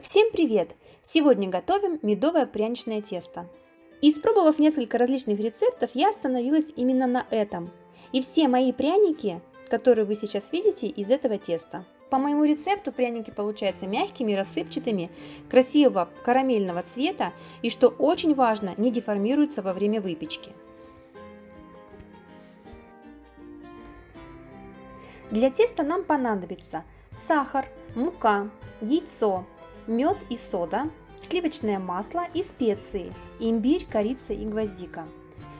Всем привет! Сегодня готовим медовое пряничное тесто. Испробовав несколько различных рецептов, я остановилась именно на этом. И все мои пряники, которые вы сейчас видите, из этого теста. По моему рецепту пряники получаются мягкими, рассыпчатыми, красивого карамельного цвета и, что очень важно, не деформируются во время выпечки. Для теста нам понадобится сахар, мука, яйцо, мед и сода, сливочное масло и специи, имбирь, корица и гвоздика.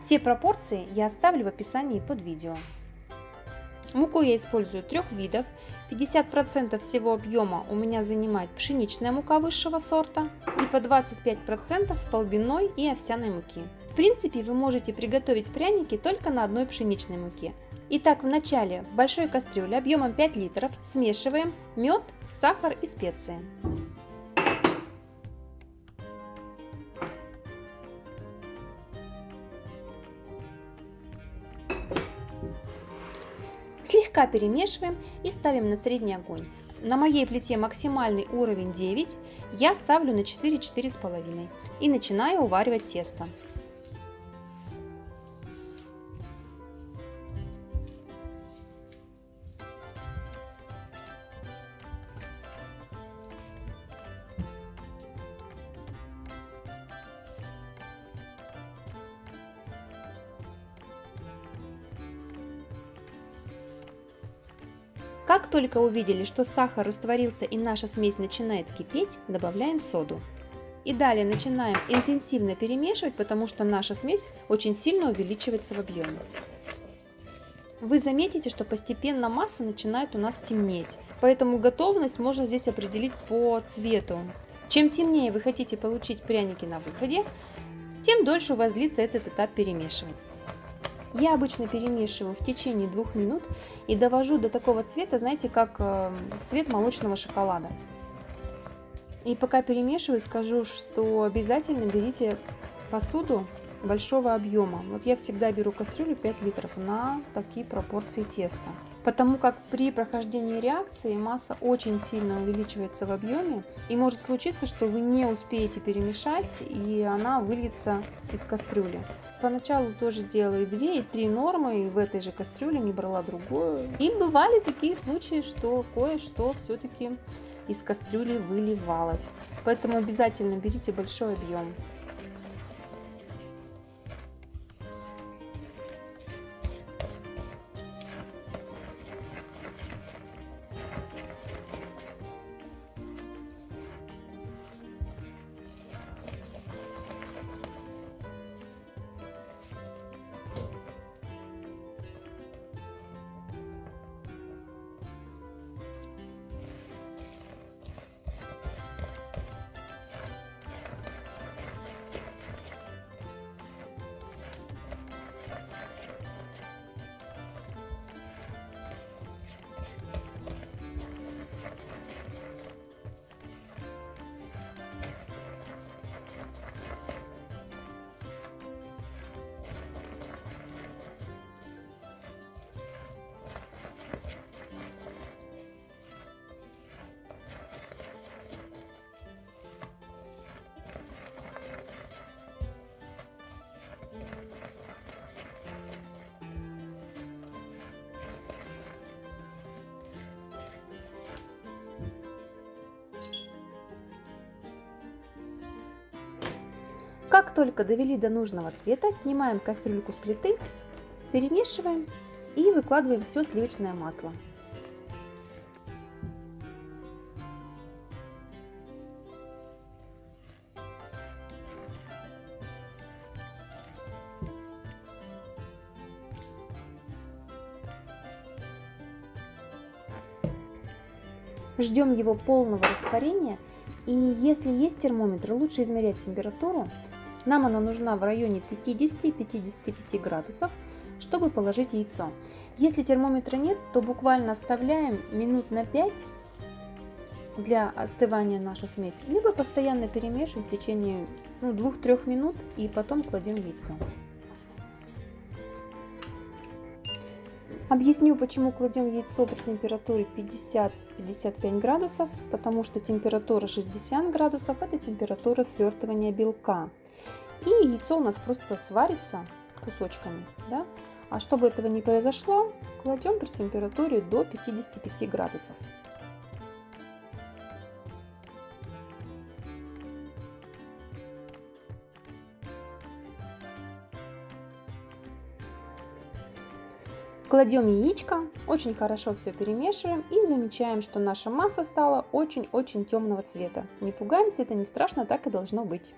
Все пропорции я оставлю в описании под видео. Муку я использую трех видов. 50% всего объема у меня занимает пшеничная мука высшего сорта и по 25% полбяной и овсяной муки. В принципе, вы можете приготовить пряники только на одной пшеничной муке. Итак, вначале в большой кастрюле объемом 5 литров смешиваем мед, сахар и специи. Слегка перемешиваем и ставим на средний огонь. На моей плите максимальный уровень 9, я ставлю на 4-4,5 и начинаю уваривать тесто. Как только увидели, что сахар растворился и наша смесь начинает кипеть, добавляем соду. И далее начинаем интенсивно перемешивать, потому что наша смесь очень сильно увеличивается в объеме. Вы заметите, что постепенно масса начинает у нас темнеть, поэтому готовность можно здесь определить по цвету. Чем темнее вы хотите получить пряники на выходе, тем дольше у вас длится этот этап перемешивания. Я обычно перемешиваю в течение 2 минут и довожу до такого цвета, знаете, как цвет молочного шоколада. И пока перемешиваю, скажу, что обязательно берите посуду большого объема. Вот я всегда беру кастрюлю 5 литров на такие пропорции теста. Потому как при прохождении реакции масса очень сильно увеличивается в объеме. И может случиться, что вы не успеете перемешать, и она выльется из кастрюли. Поначалу тоже делала и 2, и 3 нормы, и в этой же кастрюле не брала другую. И бывали такие случаи, что кое-что все-таки из кастрюли выливалось. Поэтому обязательно берите большой объем. Как только довели до нужного цвета, снимаем кастрюльку с плиты, перемешиваем и выкладываем все сливочное масло. Ждем его полного растворения, и если есть термометр, лучше измерять температуру. Нам она нужна в районе 50-55 градусов, чтобы положить яйцо. Если термометра нет, то буквально оставляем минут на 5 для остывания нашу смесь, либо постоянно перемешиваем в течение 2-3 минут и потом кладем яйцо. Объясню, почему кладем яйцо при температуре 55 градусов, потому что температура 60 градусов – это температура свертывания белка. И яйцо у нас просто сварится кусочками, да? А чтобы этого не произошло, кладем при температуре до 55 градусов. Кладем яичко, очень хорошо все перемешиваем и замечаем, что наша масса стала очень-очень темного цвета. Не пугаемся, это не страшно, так и должно быть.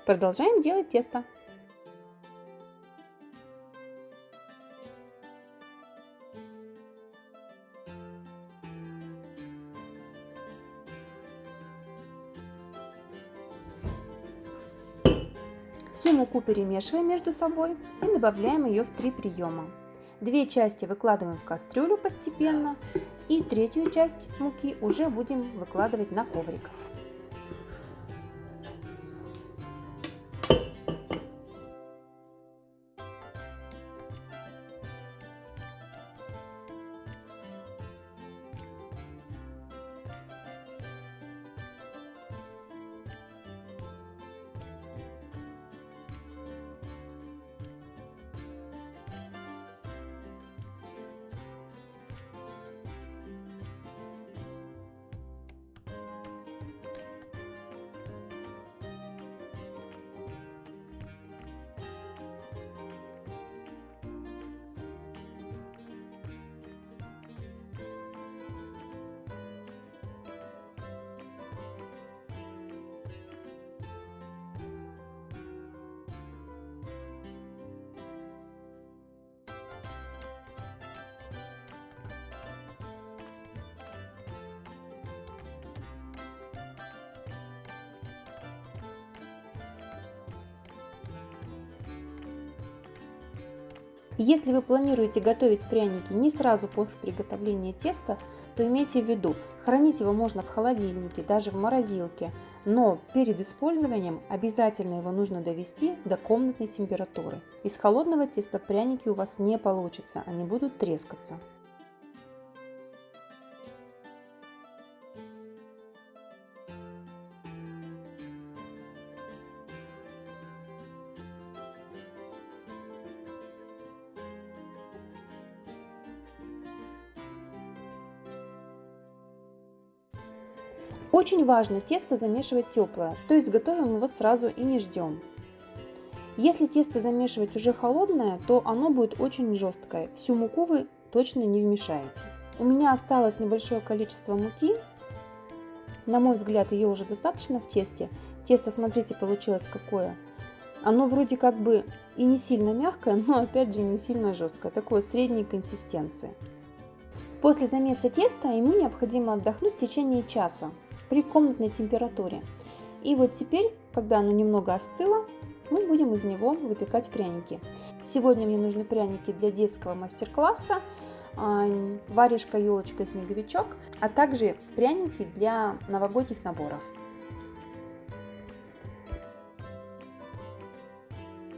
Продолжаем делать тесто. Всю муку перемешиваем между собой и добавляем ее в 3 приема. 2 части выкладываем в кастрюлю постепенно, и 3-ю часть муки уже будем выкладывать на коврик. Если вы планируете готовить пряники не сразу после приготовления теста, то имейте в виду, хранить его можно в холодильнике, даже в морозилке, но перед использованием обязательно его нужно довести до комнатной температуры. Из холодного теста пряники у вас не получится, они будут трескаться. Очень важно тесто замешивать теплое, то есть готовим его сразу и не ждем. Если тесто замешивать уже холодное, то оно будет очень жесткое, всю муку вы точно не вмешаете. У меня осталось небольшое количество муки, на мой взгляд ее уже достаточно в тесте. Тесто, смотрите, получилось какое. Оно вроде как бы и не сильно мягкое, но опять же не сильно жесткое, такое средней консистенции. После замеса теста ему необходимо отдохнуть в течение часа при комнатной температуре. И вот теперь, когда оно немного остыло, мы будем из него выпекать пряники. Сегодня мне нужны пряники для детского мастер-класса, варежка, елочка, снеговичок, а также пряники для новогодних наборов.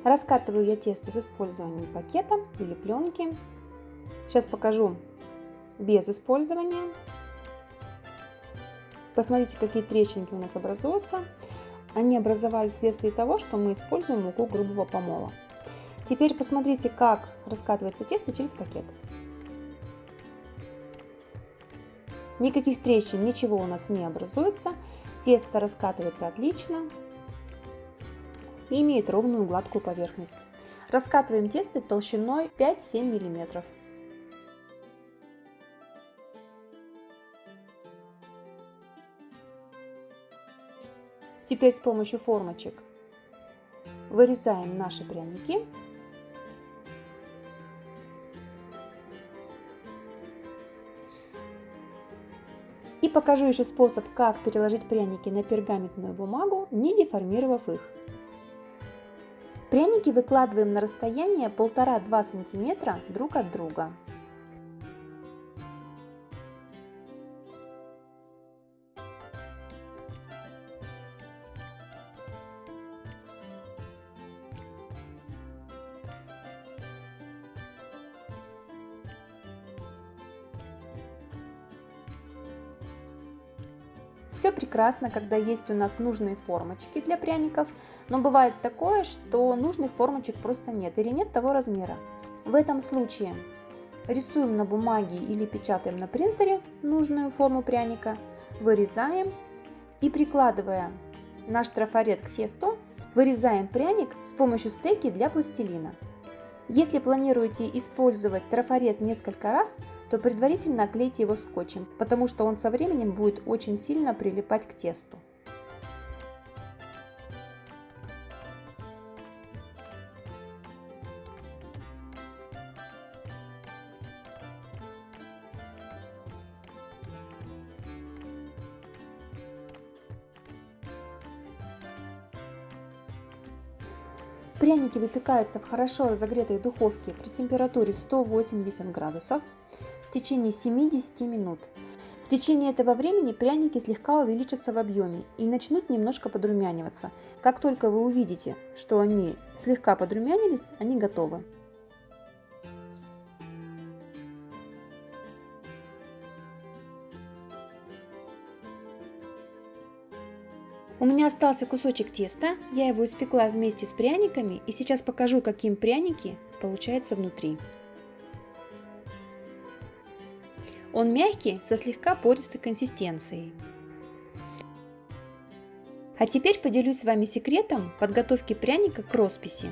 Раскатываю я тесто с использованием пакета или пленки. Сейчас покажу без использования. Посмотрите, какие трещинки у нас образуются. Они образовались вследствие того, что мы используем муку грубого помола. Теперь посмотрите, как раскатывается тесто через пакет. Никаких трещин, ничего у нас не образуется. Тесто раскатывается отлично и имеет ровную гладкую поверхность. Раскатываем тесто толщиной 5-7 мм. Теперь с помощью формочек вырезаем наши пряники. И покажу еще способ, как переложить пряники на пергаментную бумагу, не деформировав их. Пряники выкладываем на расстояние 1,5-2 см друг от друга. Все прекрасно, когда есть у нас нужные формочки для пряников, но бывает такое, что нужных формочек просто нет или нет того размера. В этом случае рисуем на бумаге или печатаем на принтере нужную форму пряника, вырезаем и, прикладывая наш трафарет к тесту, вырезаем пряник с помощью стейки для пластилина. Если планируете использовать трафарет несколько раз, то предварительно оклейте его скотчем, потому что он со временем будет очень сильно прилипать к тесту. Пряники выпекаются в хорошо разогретой духовке при температуре 180 градусов в течение 7-10 минут. В течение этого времени пряники слегка увеличатся в объеме и начнут немножко подрумяниваться. Как только вы увидите, что они слегка подрумянились, они готовы. У меня остался кусочек теста, я его испекла вместе с пряниками и сейчас покажу, каким пряники получаются внутри. Он мягкий, со слегка пористой консистенцией. А теперь поделюсь с вами секретом подготовки пряника к росписи.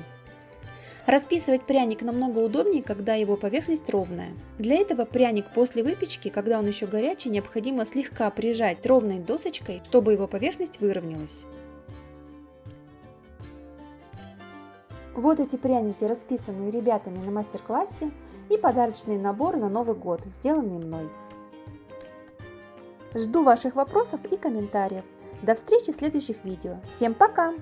Расписывать пряник намного удобнее, когда его поверхность ровная. Для этого пряник после выпечки, когда он еще горячий, необходимо слегка прижать ровной досочкой, чтобы его поверхность выровнялась. Вот эти пряники, расписанные ребятами на мастер-классе, и подарочные наборы на Новый год, сделанные мной. Жду ваших вопросов и комментариев. До встречи в следующих видео. Всем пока!